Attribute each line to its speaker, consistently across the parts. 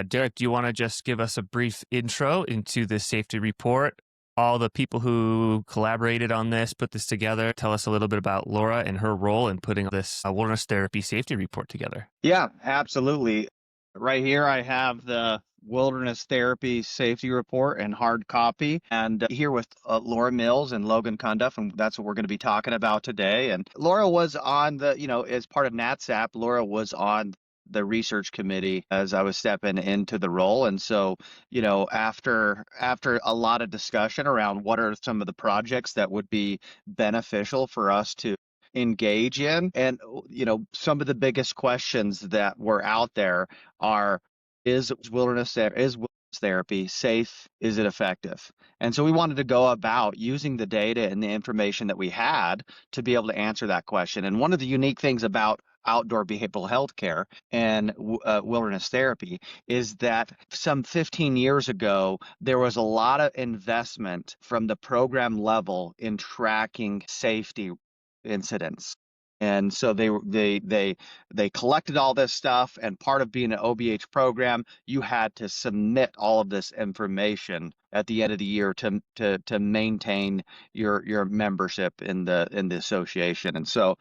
Speaker 1: Derek, do you want to just give us a brief intro into this safety report? All the people who collaborated on this, put this together, tell us a little bit about Laura and her role in putting this wilderness therapy safety report together.
Speaker 2: Yeah, absolutely. Right here, I have the Wilderness Therapy Safety Report and hard copy, and here with Laura Mills and Logan Cundiff, and that's what we're going to be talking about today. And Laura was on as part of NatSap, Laura was on the research committee as I was stepping into the role. And so, after a lot of discussion around what are some of the projects that would be beneficial for us to engage in. And, some of the biggest questions that were out there are, is wilderness therapy safe? Is it effective? And so we wanted to go about using the data and the information that we had to be able to answer that question. And one of the unique things about outdoor behavioral health care and wilderness therapy is that some 15 years ago, there was a lot of investment from the program level in tracking safety incidents. And so they collected all this stuff, and part of being an OBH program, you had to submit all of this information at the end of the year to maintain your membership in the association. And so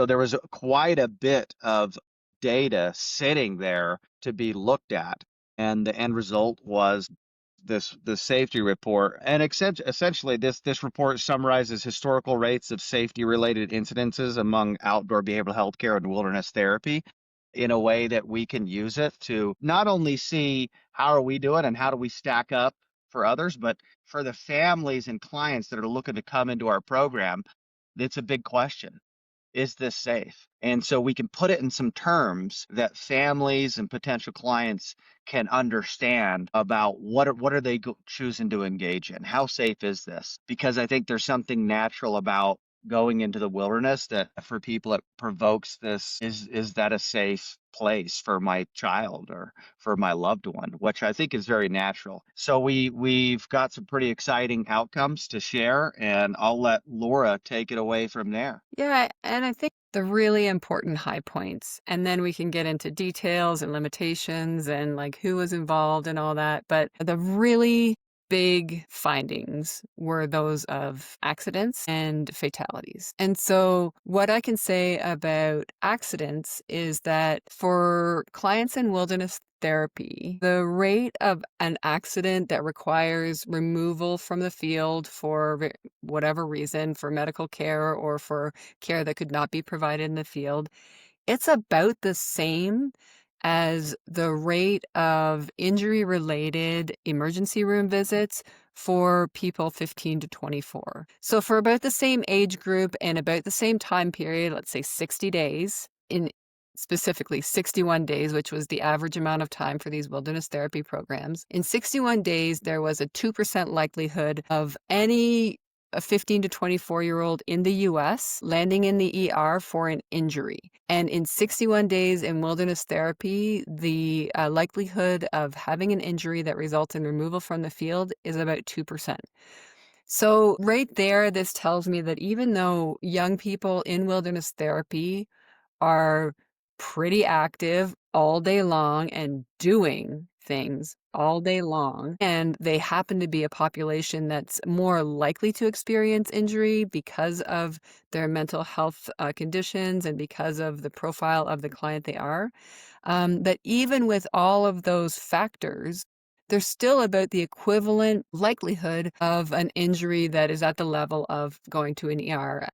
Speaker 2: there was quite a bit of data sitting there to be looked at, and the end result was the safety report. And essentially this report summarizes historical rates of safety related incidences among outdoor behavioral health care and wilderness therapy in a way that we can use it to not only see how are we doing and how do we stack up for others, but for the families and clients that are looking to come into our program. It's a big question. Is this safe? And so we can put it in some terms that families and potential clients can understand about what are they choosing to engage in? How safe is this? Because I think there's something natural about going into the wilderness that for people it provokes this, is that a safe place for my child or for my loved one, which I think is very natural. So we've got some pretty exciting outcomes to share, and I'll let Laura take it away from there.
Speaker 3: Yeah, and I think the really important high points, and then we can get into details and limitations and like who was involved and all that. But the really big findings were those of accidents and fatalities. And so, what I can say about accidents is that for clients in wilderness therapy, the rate of an accident that requires removal from the field for whatever reason, for medical care or for care that could not be provided in the field, it's about the same as the rate of injury-related emergency room visits for people 15 to 24. So for about the same age group and about the same time period, let's say 60 days, in specifically 61 days, which was the average amount of time for these wilderness therapy programs. In 61 days, there was a 2% likelihood of any a 15 to 24-year-old in the US landing in the ER for an injury. And in 61 days in wilderness therapy, the likelihood of having an injury that results in removal from the field is about 2%. So right there, this tells me that even though young people in wilderness therapy are pretty active all day long and doing things all day long, and they happen to be a population that's more likely to experience injury because of their mental health conditions and because of the profile of the client they are, that even with all of those factors, there's still about the equivalent likelihood of an injury that is at the level of going to an ER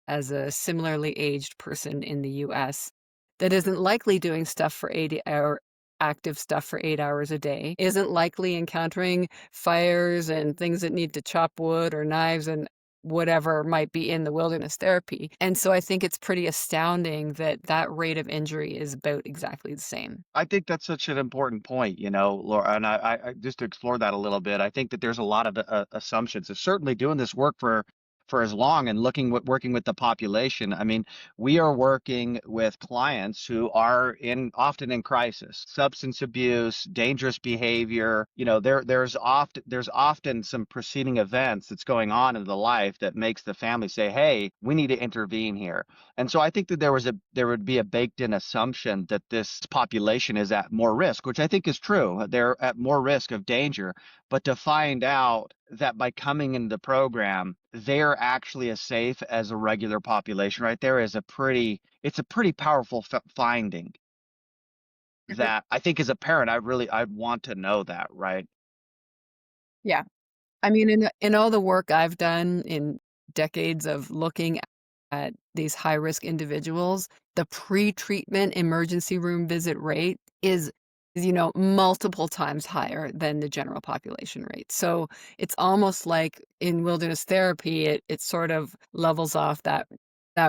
Speaker 3: as a similarly aged person in the US that isn't likely doing stuff for 8 hour active stuff for 8 hours a day, isn't likely encountering fires and things that need to chop wood or knives and whatever might be in the wilderness therapy. And so I think it's pretty astounding that that rate of injury is about exactly the same.
Speaker 2: I think that's such an important point, Laura, and I just to explore that a little bit. I think that there's a lot of assumptions. It's certainly doing this work for for as long and working with the population. I mean, we are working with clients who are often in crisis, substance abuse, dangerous behavior. There's often some preceding events that's going on in the life that makes the family say, "Hey, we need to intervene here." And so I think that there would be a baked in assumption that this population is at more risk, which I think is true. They're at more risk of danger, but to find out that by coming into the program, they're actually as safe as a regular population right there it's a pretty powerful finding
Speaker 3: Mhm.
Speaker 2: that I think as a parent, I'd want to know that, right?
Speaker 3: Yeah. I mean, in all the work I've done in decades of looking at these high risk individuals, the pre-treatment emergency room visit rate is, multiple times higher than the general population rate. So it's almost like in wilderness therapy, it sort of levels off that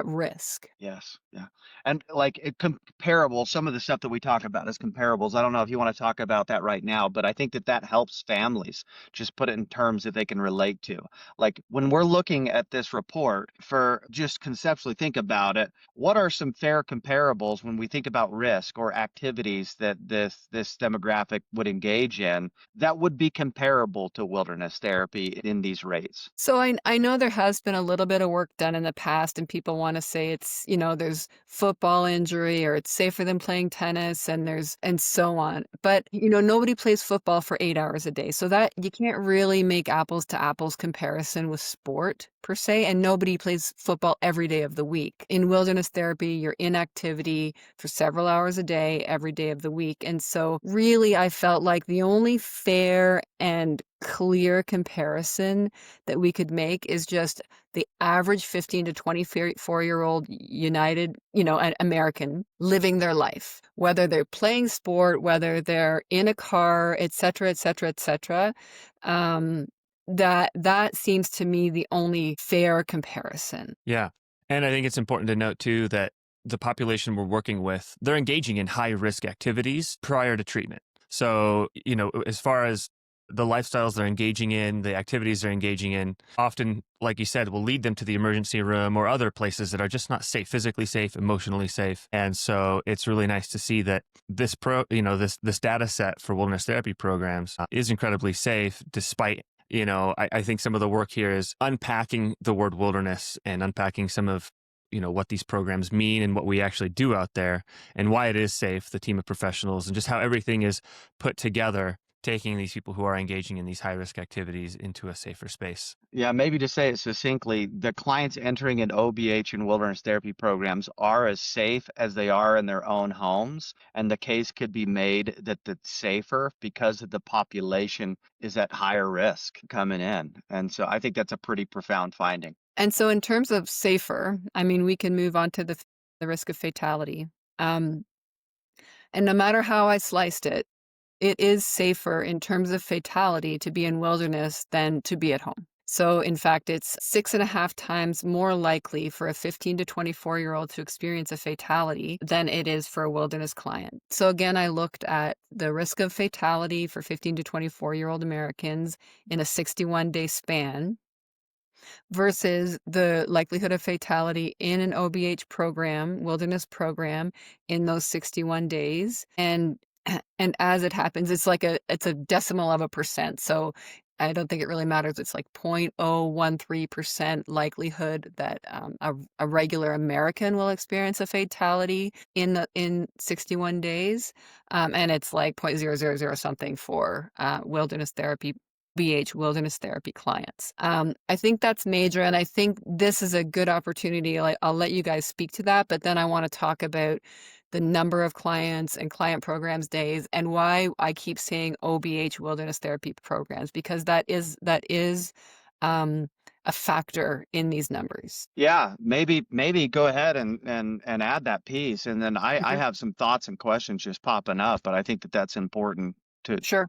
Speaker 3: risk.
Speaker 2: Yes, yeah. And like comparable, some of the stuff that we talk about is comparables. I don't know if you want to talk about that right now, but I think that that helps families just put it in terms that they can relate to. Like when we're looking at this report, for just conceptually think about it, what are some fair comparables when we think about risk or activities that this demographic would engage in that would be comparable to wilderness therapy in these rates?
Speaker 3: So I know there has been a little bit of work done in the past, and people want to say it's, there's football injury or it's safer than playing tennis and so on. But, nobody plays football for 8 hours a day. So that you can't really make apples to apples comparison with sport per se. And nobody plays football every day of the week. In wilderness therapy, you're in activity for several hours a day, every day of the week. And so really, I felt like the only fair and clear comparison that we could make is just the average 15 to 24-year-old United, an American living their life, whether they're playing sport, whether they're in a car, et cetera, et cetera, et cetera. That seems to me the only fair comparison.
Speaker 1: Yeah. And I think it's important to note too that the population we're working with, they're engaging in high risk activities prior to treatment. So, as far as the lifestyles they're engaging in, the activities they're engaging in, often, like you said, will lead them to the emergency room or other places that are just not safe, physically safe, emotionally safe. And so it's really nice to see that this data set for wilderness therapy programs is incredibly safe despite I think some of the work here is unpacking the word wilderness and unpacking some of, what these programs mean and what we actually do out there and why it is safe, the team of professionals, and just how everything is put together, taking these people who are engaging in these high risk activities into a safer space.
Speaker 2: Yeah, maybe to say it succinctly, the clients entering in OBH and wilderness therapy programs are as safe as they are in their own homes. And the case could be made that it's safer because the population is at higher risk coming in. And so I think that's a pretty profound finding.
Speaker 3: And so in terms of safer, I mean, we can move on to the risk of fatality. And no matter how I sliced it, it is safer in terms of fatality to be in wilderness than to be at home. So, in fact, it's 6.5 times more likely for a 15 to 24-year-old to experience a fatality than it is for a wilderness client. So, again, I looked at the risk of fatality for 15 to 24-year-old Americans in a 61-day span versus the likelihood of fatality in an OBH program, wilderness program, in those 61 days. And as it happens, it's a decimal of a percent. So I don't think it really matters. It's like 0.013% likelihood that a regular American will experience a fatality in 61 days, and it's like 0.000 something for wilderness therapy. BH wilderness therapy clients. I think that's major, and I think this is a good opportunity. I'll let you guys speak to that, but then I want to talk about the number of clients and client programs days and why I keep saying OBH wilderness therapy programs, because that is a factor in these numbers.
Speaker 2: Yeah, maybe go ahead and add that piece. And then I
Speaker 3: Mhm.
Speaker 2: have some thoughts and questions just popping up, but I think that that's important to
Speaker 3: Sure.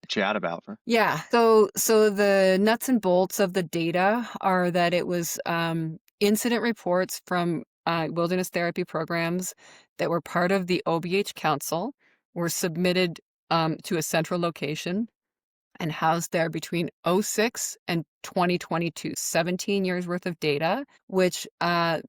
Speaker 2: chat about.
Speaker 3: Yeah. So the nuts and bolts of the data are that it was incident reports from wilderness therapy programs that were part of the OBH Council were submitted to a central location and housed there between '06 and 2022, 17 years worth of data, which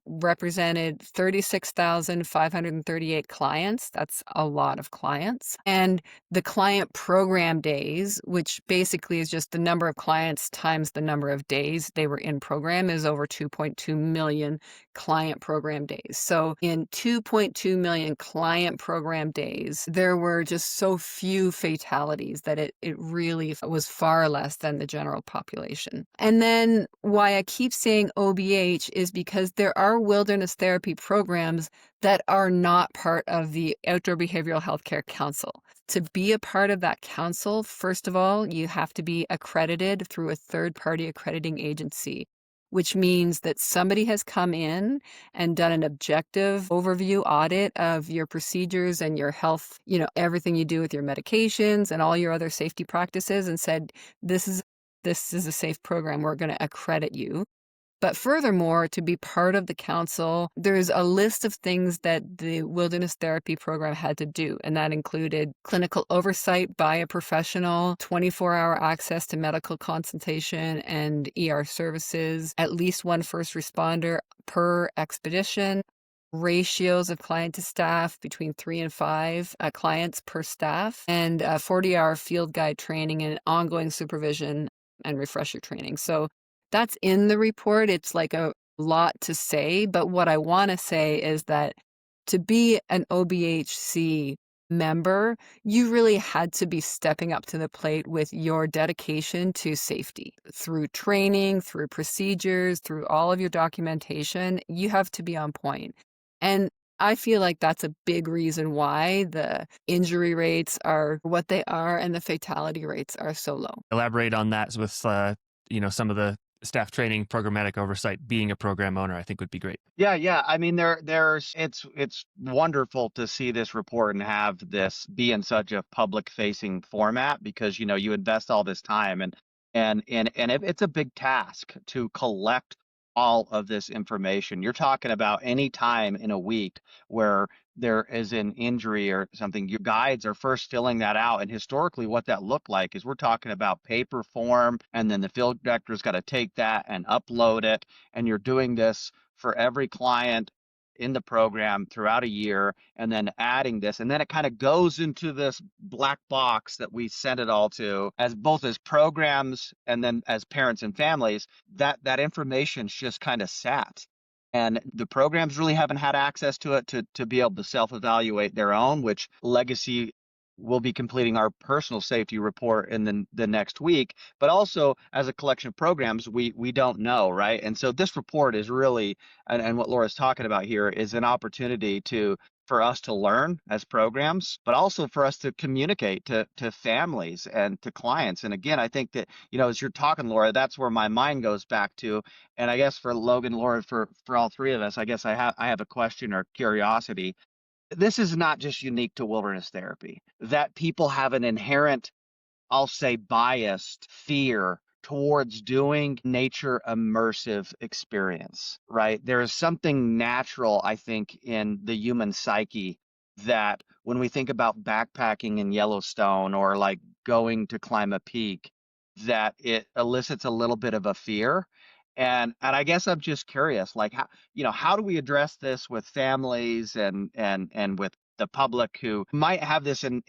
Speaker 3: represented 36,538 clients. That's a lot of clients. And the client program days, which basically is just the number of clients times the number of days they were in program, is over 2.2 million client program days. So in 2.2 million client program days, there were just so few fatalities that it really was far less than the general population. And then why I keep saying OBH is because there are wilderness therapy programs that are not part of the Outdoor Behavioral Healthcare Council. To be a part of that council, first of all, you have to be accredited through a third-party accrediting agency, which means that somebody has come in and done an objective overview audit of your procedures and your health, everything you do with your medications and all your other safety practices, and said, this is a safe program, we're going to accredit you. But furthermore, to be part of the council, there's a list of things that the wilderness therapy program had to do, and that included clinical oversight by a professional, 24-hour access to medical consultation and ER services, at least one first responder per expedition, ratios of client to staff between 3 and 5 clients per staff, and 40-hour field guide training and ongoing supervision and refresher training. So that's in the report. It's like a lot to say, but what I want to say is that to be an OBHC member, you really had to be stepping up to the plate with your dedication to safety. Through training, through procedures, through all of your documentation, you have to be on point. And I feel like that's a big reason why the injury rates are what they are and the fatality rates are so low.
Speaker 1: Elaborate on that with, some of the staff training, programmatic oversight, being a program owner, I think would be great.
Speaker 2: Yeah. I mean, it's wonderful to see this report and have this be in such a public facing format, because, you invest all this time and it's a big task to collect all of this information. You're talking about any time in a week where there is an injury or something, your guides are first filling that out. And historically, what that looked like is we're talking about paper form, and then the field director's got to take that and upload it. And you're doing this for every client in the program throughout a year, and then adding this, and then it kind of goes into this black box that we send it all to, as both as programs and then as parents and families. That information's just kind of sat, and the programs really haven't had access to it to be able to self-evaluate their own, which Legacy will be completing our personal safety report in the next week. But also, as a collection of programs, we don't know, right? And so this report is really, and what Laura's talking about here, is an opportunity for us to learn as programs, but also for us to communicate to families and to clients. And again, I think that, as you're talking, Laura, that's where my mind goes back to. And I guess for Logan, Laura, for all three of us, I guess I have a question or curiosity. This is not just unique to wilderness therapy, that people have an inherent, I'll say, biased fear towards doing nature immersive experience, right? There is something natural, I think, in the human psyche that when we think about backpacking in Yellowstone or like going to climb a peak, that it elicits a little bit of a fear. And I guess I'm just curious, like how do we address this with families and with the public who might have this and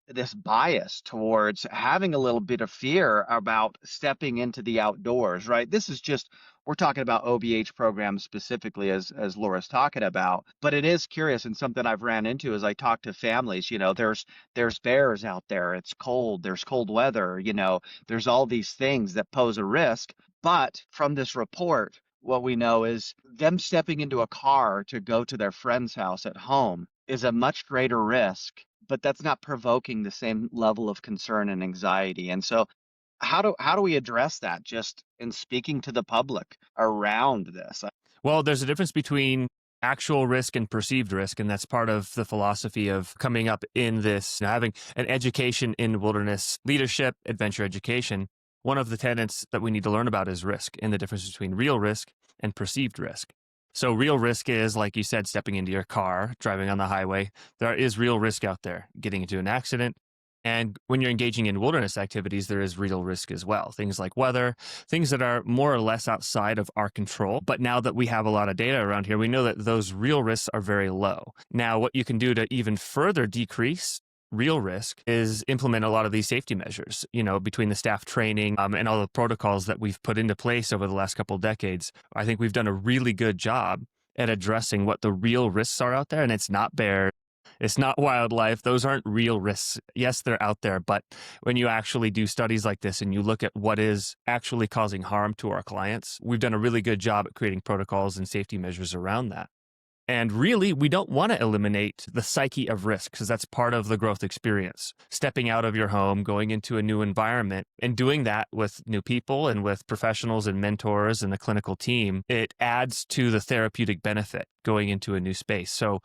Speaker 2: this bias towards having a little bit of fear about stepping into the outdoors, right? This is just, we're talking about OBH programs specifically, as Laura's talking about, but it is curious, and something I've ran into as I talk to families. There's bears out there, it's cold, there's cold weather, there's all these things that pose a risk. But from this report, what we know is them stepping into a car to go to their friend's house at home is a much greater risk, but that's not provoking the same level of concern and anxiety. And so how do we address that just in speaking to the public around this?
Speaker 1: Well, there's a difference between actual risk and perceived risk, and that's part of the philosophy of coming up in this, having an education in wilderness leadership, adventure education. One of the tenets that we need to learn about is risk, and the difference between real risk and perceived risk. So real risk is, like you said, stepping into your car, driving on the highway. There is real risk out there, getting into an accident, And when you're engaging in wilderness activities, there is real risk as well. Things like weather, things that are more or less outside of our control. But now that we have a lot of data around here, we know that those real risks are very low. Now, what you can do to even further decrease real risk is implement a lot of these safety measures, between the staff training and all the protocols that we've put into place over the last couple of decades. I think we've done a really good job at addressing what the real risks are out there. And it's not bears. It's not wildlife. Those aren't real risks. Yes, they're out there. But when you actually do studies like this and you look at what is actually causing harm to our clients, we've done a really good job at creating protocols and safety measures around that. And really, we don't want to eliminate the psyche of risk because that's part of the growth experience. Stepping out of your home, going into a new environment, and doing that with new people and with professionals and mentors and the clinical team, it adds to the therapeutic benefit going into a new space. So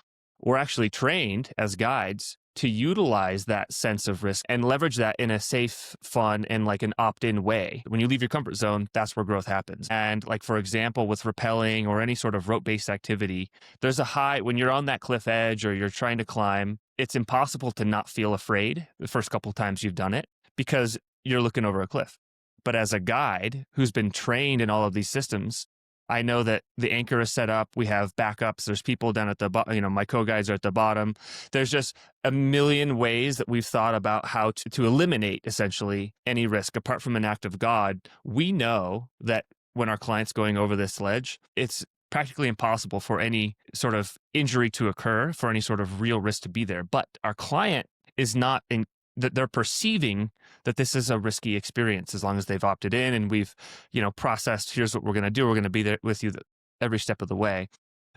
Speaker 1: we're actually trained as guides to utilize that sense of risk and leverage that in a safe, fun, and like an opt-in way. When you leave your comfort zone, that's where growth happens. And like, for example, with rappelling or any sort of rope-based activity, there's a high, when you're on that cliff edge or you're trying to climb, it's impossible to not feel afraid the first couple of times you've done it because you're looking over a cliff. But as a guide who's been trained in all of these systems, I know that the anchor is set up. We have backups. There's people down at the bottom. My co-guides are at the bottom. There's just a million ways that we've thought about how to eliminate essentially any risk. Apart from an act of God, we know that when our client's going over this ledge, it's practically impossible for any sort of injury to occur, for any sort of real risk to be there. But our client is not in that they're perceiving that this is a risky experience as long as they've opted in and we've, processed, here's what we're going to do. We're going to be there with you every step of the way.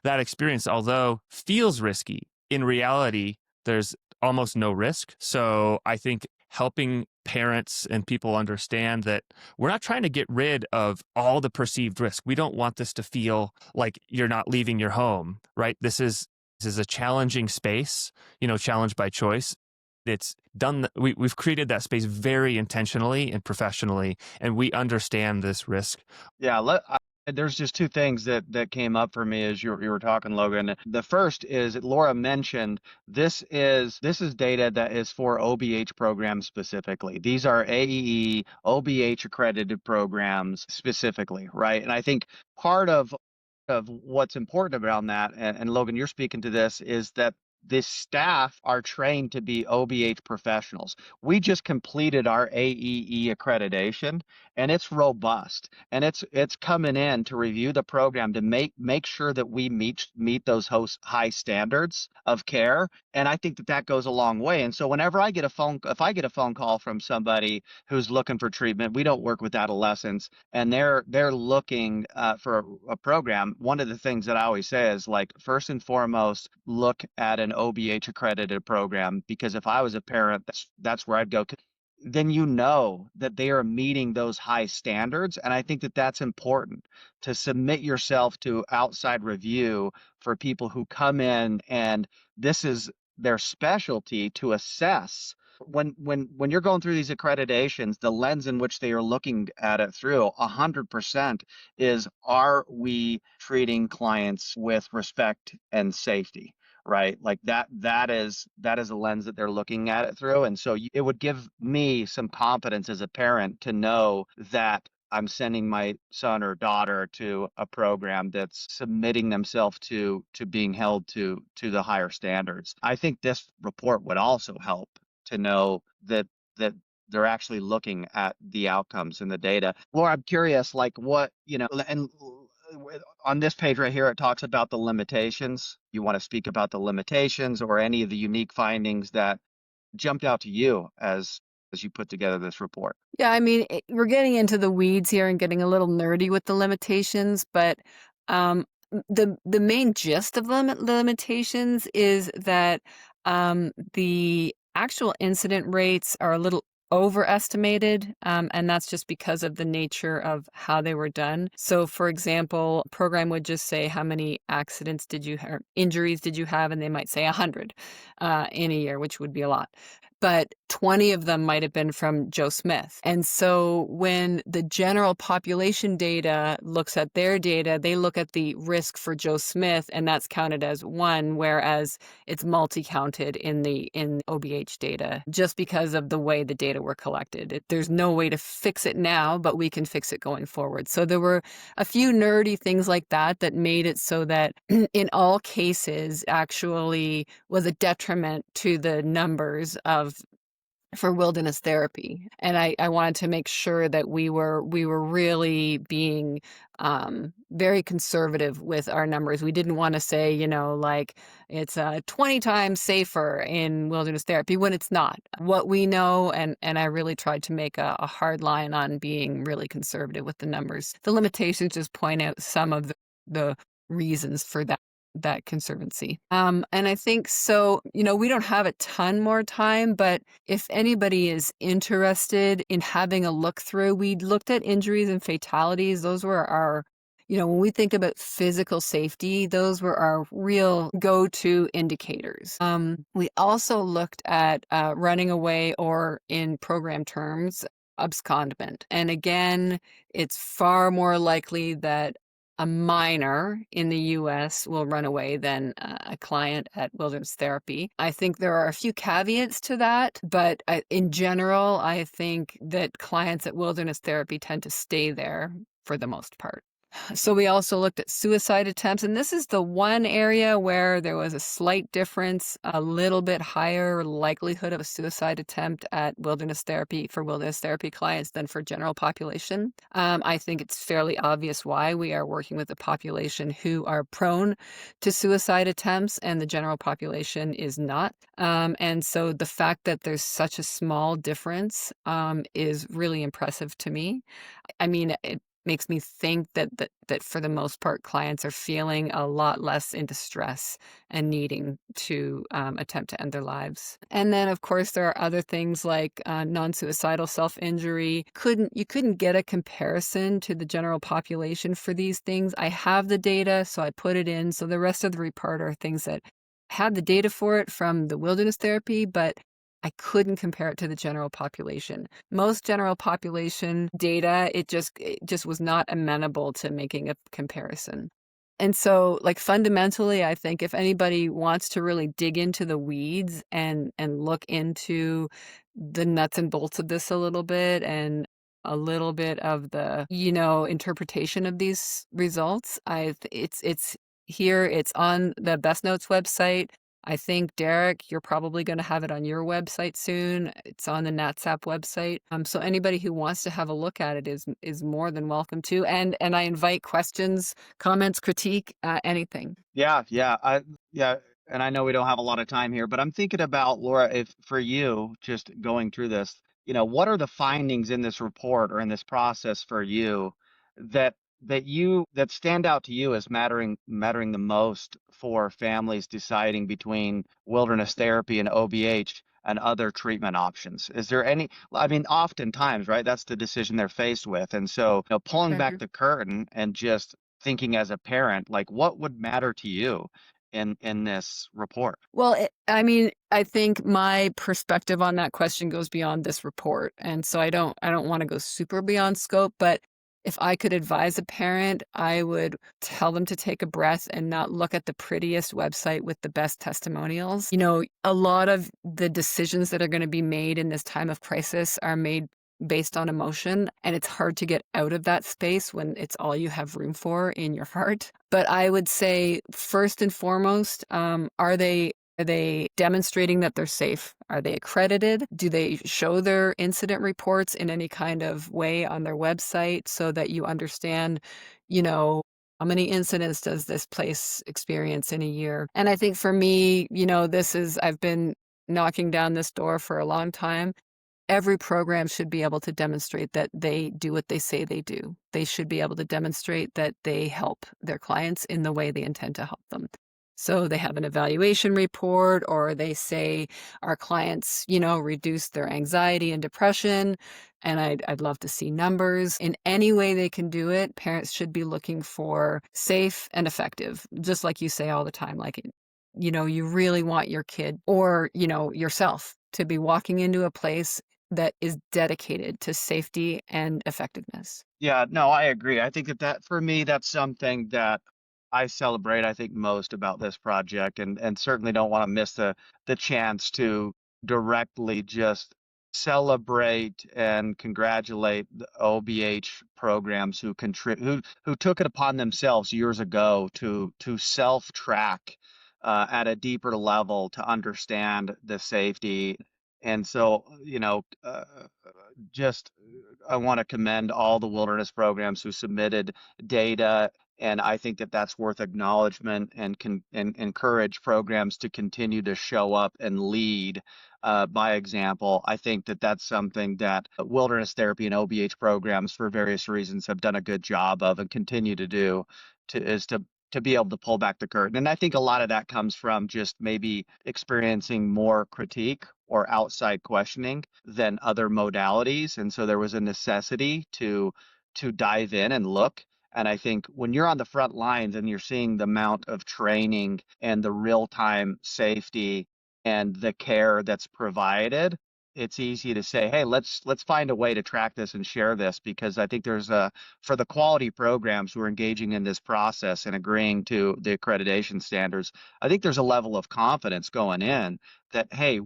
Speaker 1: That experience, although feels risky, in reality, there's almost no risk. So I think helping parents and people understand that we're not trying to get rid of all the perceived risk. We don't want this to feel like you're not leaving your home, right? This is a challenging space, challenged by choice. It's done. We've created that space very intentionally and professionally, and we understand this risk.
Speaker 2: Yeah, there's just two things that came up for me as you were talking, Logan. The first is Laura mentioned this is data that is for OBH programs specifically. These are AEE OBH accredited programs specifically, right? And I think part of what's important around that, and Logan, you're speaking to this, is that the staff are trained to be OBH professionals. We just completed our AEE accreditation, and it's robust, and it's coming in to review the program to make sure that we meet those high standards of care. And I think that goes a long way. And so whenever if I get a phone call from somebody who's looking for treatment, we don't work with adolescents, and they're looking for a program. One of the things that I always say is, like, first and foremost, look at an OBH accredited program, because if I was a parent, that's where I'd go. Then that they are meeting those high standards. And I think that that's important, to submit yourself to outside review for people who come in and this is their specialty, to assess. When you're going through these accreditations, the lens in which they are looking at it through 100% is, are we treating clients with respect and safety? Right? Like that is a lens that they're looking at it through. And so it would give me some confidence as a parent to know that I'm sending my son or daughter to a program that's submitting themselves to being held to the higher standards. I think this report would also help to know that they're actually looking at the outcomes and the data. Laura, I'm curious, like, what, and on this page right here, it talks about the limitations. You want to speak about the limitations or any of the unique findings that jumped out to you as you put together this report?
Speaker 3: Yeah, I mean, we're getting into the weeds here and getting a little nerdy with the limitations, but the main gist of the limitations is that the actual incident rates are a little overestimated, and that's just because of the nature of how they were done. So, for example, a program would just say, how many accidents did you have, injuries did you have, and they might say 100 in a year, which would be a lot. but 20 of them might have been from Joe Smith. And so when the general population data looks at their data, they look at the risk for Joe Smith, and that's counted as one, whereas it's multi-counted in OBH data, just because of the way the data were collected. There's no way to fix it now, but we can fix it going forward. So there were a few nerdy things like that that made it so that in all cases actually was a detriment to the numbers for wilderness therapy. And I wanted to make sure that we were really being very conservative with our numbers. We didn't want to say, like it's 20 times safer in wilderness therapy when it's not. What we know, and I really tried to make a hard line on being really conservative with the numbers. The limitations just point out some of the reasons for that conservancy. And I think so, we don't have a ton more time, but if anybody is interested in having a look through, we looked at injuries and fatalities. Those were our, when we think about physical safety, those were our real go-to indicators. We also looked at running away, or in program terms, abscondment. And again, it's far more likely that a minor in the US will run away than a client at wilderness therapy. I think there are a few caveats to that, but in general, I think that clients at wilderness therapy tend to stay there for the most part. So we also looked at suicide attempts, and this is the one area where there was a slight difference, a little bit higher likelihood of a suicide attempt at wilderness therapy for wilderness therapy clients than for general population. I think it's fairly obvious why. We are working with a population who are prone to suicide attempts, and the general population is not. And so the fact that there's such a small difference is really impressive to me. I mean, it makes me think that for the most part, clients are feeling a lot less into stress and needing to attempt to end their lives. And then, of course, there are other things like non-suicidal self-injury. You couldn't get a comparison to the general population for these things. I have the data, so I put it in. So the rest of the report are things that had the data for it from the wilderness therapy, but I couldn't compare it to the general population. Most general population data, it just was not amenable to making a comparison. And so, like, fundamentally, I think if anybody wants to really dig into the weeds and look into the nuts and bolts of this a little bit, and a little bit of the, interpretation of these results, it's here, it's on the Best Notes website. I think, Derek, you're probably going to have it on your website soon. It's on the NatSap website. So anybody who wants to have a look at it is more than welcome to. And I invite questions, comments, critique, anything.
Speaker 2: Yeah. And I know we don't have a lot of time here, but I'm thinking about, Laura, if for you, just going through this, what are the findings in this report or in this process for you that stand out to you as mattering the most for families deciding between wilderness therapy and OBH and other treatment options? Is there any, I mean, oftentimes, right, that's the decision they're faced with. And so, pulling back the curtain and just thinking as a parent, like, what would matter to you in this report?
Speaker 3: Well, I think my perspective on that question goes beyond this report. And so I don't want to go super beyond scope, but if I could advise a parent, I would tell them to take a breath and not look at the prettiest website with the best testimonials. A lot of the decisions that are going to be made in this time of crisis are made based on emotion, and it's hard to get out of that space when it's all you have room for in your heart. But I would say, first and foremost, are they demonstrating that they're safe? Are they accredited? Do they show their incident reports in any kind of way on their website so that you understand, how many incidents does this place experience in a year? And I think for me, I've been knocking down this door for a long time. Every program should be able to demonstrate that they do what they say they do. They should be able to demonstrate that they help their clients in the way they intend to help them. So they have an evaluation report, or they say our clients, reduce their anxiety and depression. And I'd love to see numbers. In any way they can do it, parents should be looking for safe and effective, just like you say all the time. Like, you really want your kid or, yourself to be walking into a place that is dedicated to safety and effectiveness.
Speaker 2: Yeah, no, I agree. I think that for me, that's something that I celebrate, I think, most about this project, and certainly don't want to miss the chance to directly just celebrate and congratulate the OBH programs who took it upon themselves years ago to self-track at a deeper level to understand the safety. And so, just I want to commend all the wilderness programs who submitted data, and I think that that's worth acknowledgement and can and encourage programs to continue to show up and lead by example. I think that that's something that wilderness therapy and OBH programs, for various reasons, have done a good job of and continue to do to be able to pull back the curtain. And I think a lot of that comes from just maybe experiencing more critique or outside questioning than other modalities. And so there was a necessity to dive in and look. And I think when you're on the front lines and you're seeing the amount of training and the real-time safety and the care that's provided, it's easy to say, hey, let's find a way to track this and share this, because I think there's a for the quality programs who are engaging in this process and agreeing to the accreditation standards, I think there's a level of confidence going in that, hey,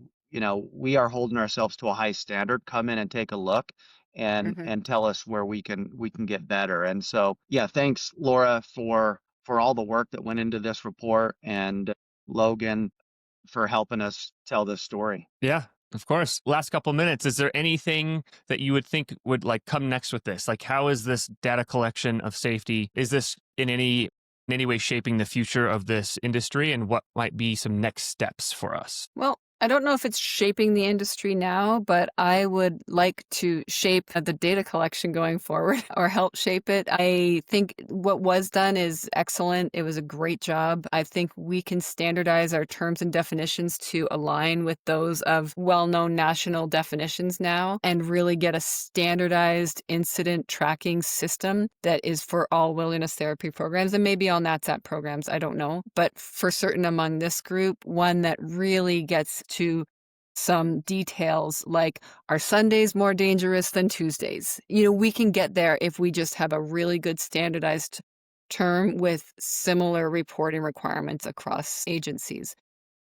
Speaker 2: we are holding ourselves to a high standard. Come in and take a look
Speaker 3: Hmm.
Speaker 2: and tell us where we can get better. And so, yeah, thanks, Laura, for all the work that went into this report, and Logan for helping us tell this story.
Speaker 1: Yeah, of course. Last couple minutes, is there anything that you would think would like come next with this? Like, how is this data collection of safety? Is this in any way shaping the future of this industry, and what might be some next steps for us?
Speaker 3: Well, I don't know if it's shaping the industry now, but I would like to shape the data collection going forward or help shape it. I think what was done is excellent. It was a great job. I think we can standardize our terms and definitions to align with those of well-known national definitions now and really get a standardized incident tracking system that is for all wilderness therapy programs and maybe all NATSAT programs. I don't know. But for certain among this group, one that really gets to some details like, are Sundays more dangerous than Tuesdays? We can get there if we just have a really good standardized term with similar reporting requirements across agencies.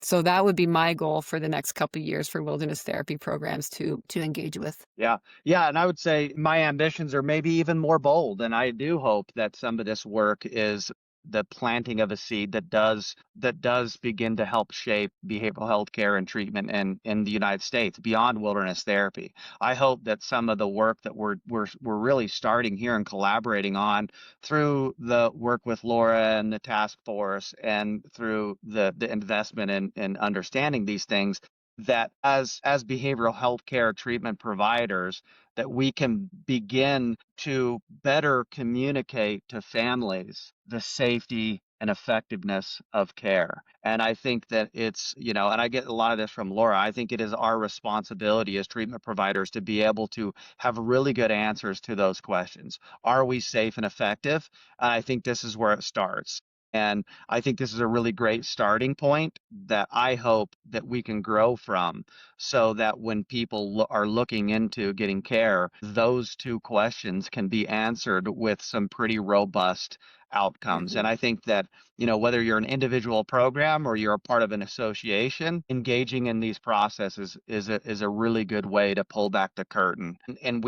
Speaker 3: So that would be my goal for the next couple of years for wilderness therapy programs to engage with.
Speaker 2: Yeah. Yeah. And I would say my ambitions are maybe even more bold. And I do hope that some of this work is the planting of a seed that does begin to help shape behavioral health care and treatment in the United States beyond wilderness therapy. I hope that some of the work that we're really starting here and collaborating on through the work with Laura and the task force and through the investment in understanding these things, that as behavioral health care treatment providers, that we can begin to better communicate to families the safety and effectiveness of care. And I think that and I get a lot of this from Laura, I think it is our responsibility as treatment providers to be able to have really good answers to those questions. Are we safe and effective? And I think this is where it starts. And I think this is a really great starting point that I hope that we can grow from, so that when people are looking into getting care, those two questions can be answered with some pretty robust outcomes.
Speaker 3: Mhm.
Speaker 2: And I think that, whether you're an individual program or you're a part of an association, engaging in these processes is a really good way to pull back the curtain. And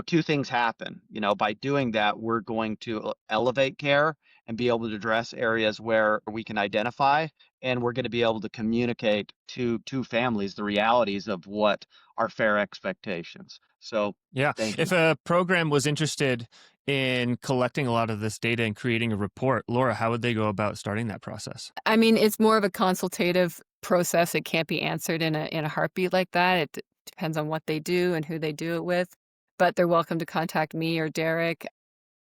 Speaker 2: two things happen. By doing that, we're going to elevate care and be able to address areas where we can identify, and we're going to be able to communicate to families the realities of what are fair expectations. So
Speaker 1: Yeah.
Speaker 2: thank
Speaker 1: If
Speaker 2: you.
Speaker 1: a program was interested in collecting a lot of this data and creating a report, Laura, how would they go about starting that process?
Speaker 3: I mean, it's more of a consultative process. It can't be answered in a heartbeat like that. It depends on what they do and who they do it with. But they're welcome to contact me or Derek,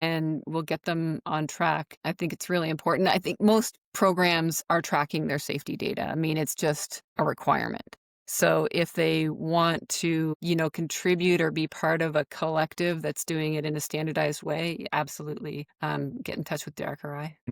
Speaker 3: and we'll get them on track. I think it's really important. I think most programs are tracking their safety data. I mean, it's just a requirement. So if they want to, contribute or be part of a collective that's doing it in a standardized way, absolutely, get in touch with Derek or I.